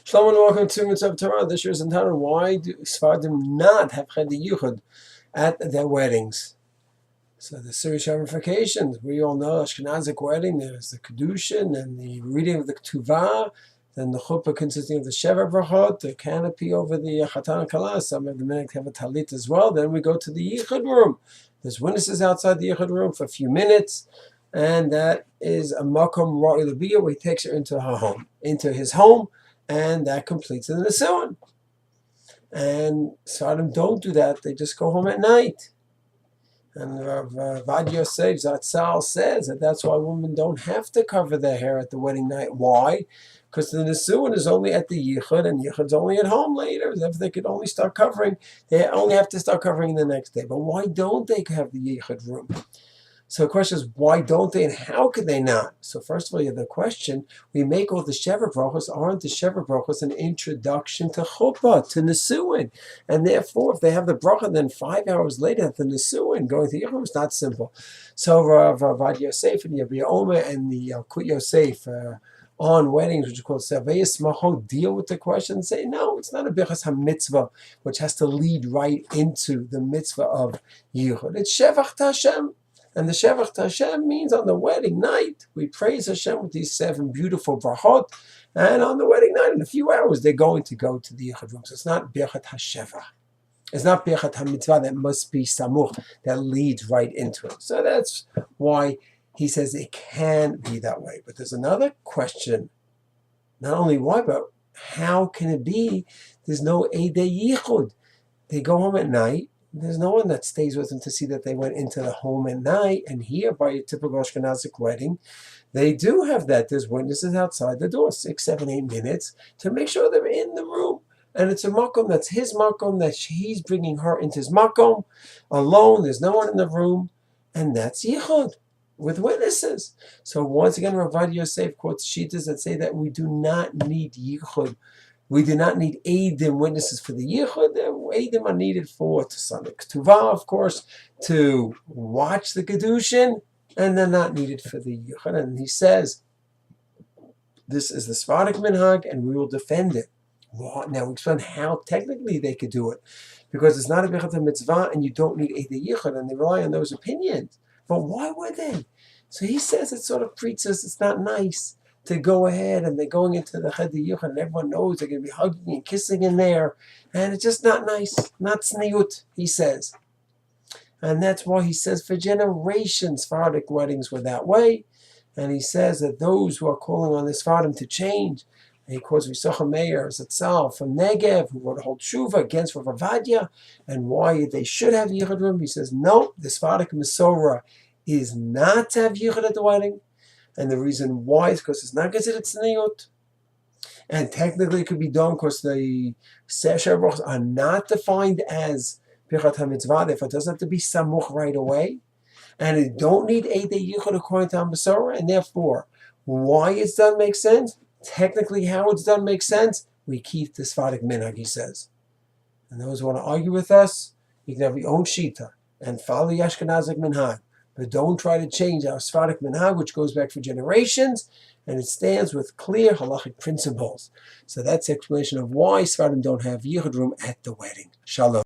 Shalom and welcome to Mitzvah Torah. This year's entitled, Why do Sephardim not have had the Yichud at their weddings? So the serious ramifications. We all know Ashkenazic wedding, there's the Kedushin and the reading of the Ketuvah, then the chuppah consisting of the Sheva Brachot, the canopy over the Chatan and Kala. Some of the men have a talit as well. Then we go to the Yichud room. There's witnesses outside the Yichud room for a few minutes, and that is a makom ra'i l'biyah where he takes her into his home, and that completes the Nisuin. And Sephardim don't do that; they just go home at night. And Rav Yosef Zatzal says that that's why women don't have to cover their hair at the wedding night. Why? Because the Nisuin is only at the Yichud, and Yichud's only at home later. If they could only start covering, they only have to start covering the next day. But why don't they have the Yichud room? So the question is, why don't they, and how could they not? So first of all, you have the question, we make all the Sheva Brachos, aren't the Sheva Brachos an introduction to Chuppah, to Nisuin? And therefore, if they have the bracha, then 5 hours later at the Nisuin, going to Yichud is not simple. So Rav Yosef and Rabbi Omer and the Kut Yosef on weddings, which is called Servei Smachot, deal with the question and say, no, it's not a Birchas HaMitzvah, which has to lead right into the mitzvah of Yichud. It's Shevach Hashem. And the Shevach Hashem means on the wedding night, we praise Hashem with these 7 beautiful brachot. And on the wedding night, in a few hours, they're going to go to the Yichud room. So it's not Birchat HaShevach. It's not Birchat HaMitzvah that must be Samuch, that leads right into it. So that's why he says it can be that way. But there's another question. Not only why, but how can it be there's no Eidei Yichud? They go home at night. There's no one that stays with them to see that they went into the home at night. And here, by a typical Ashkenazic wedding, they do have that. There's witnesses outside the door, 6, 7, 8 minutes, to make sure they're in the room. And it's a makom that's his makom, that he's bringing her into his makom alone. There's no one in the room. And that's Yichud, with witnesses. So once again, Rav Yosef quotes Shitas that say that we do not need Yichud. We do not need Eidim, witnesses for the Yichud. Eidim are needed for to sign the Ketuvah, of course, to watch the Kedushin, and they're not needed for the Yichud. And he says, this is the Sephardic minhag, and we will defend it. Well, now we explain how technically they could do it, because it's not a Birchat mitzvah, and you don't need Eidei Yichud, and they rely on those opinions. But why would they? So he says it sort of preaches it's not nice to go ahead and they're going into the Cheder Yichud and everyone knows they're going to be hugging and kissing in there. And it's just not nice, not tzniut, he says. And that's why he says for generations, Sephardic weddings were that way. And he says that those who are calling on the Sephardim to change, and he quotes Risocha Meir Zatzal from Negev, who wrote a whole tshuva against Rav Avadia, and why they should have Yichud room. He says, no, the Sephardic Masorah is not to have Yichud at the wedding. And the reason why is because it's not considered tzniut. And technically it could be done because the Sheva Brachos are not defined as Birchat HaMitzvah. Therefore it doesn't have to be samuch right away. And it don't need Eidei Yichud according to HaMasorah. And therefore, why it's done makes sense. Technically how it's done makes sense. We keep the Sephardic minhag, he says. And those who want to argue with us, you can have your own shita and follow the Ashkenazic minhag. But don't try to change our Sephardic minhag, which goes back for generations, and it stands with clear halachic principles. So that's the explanation of why Sephardim don't have Yichud room at the wedding. Shalom.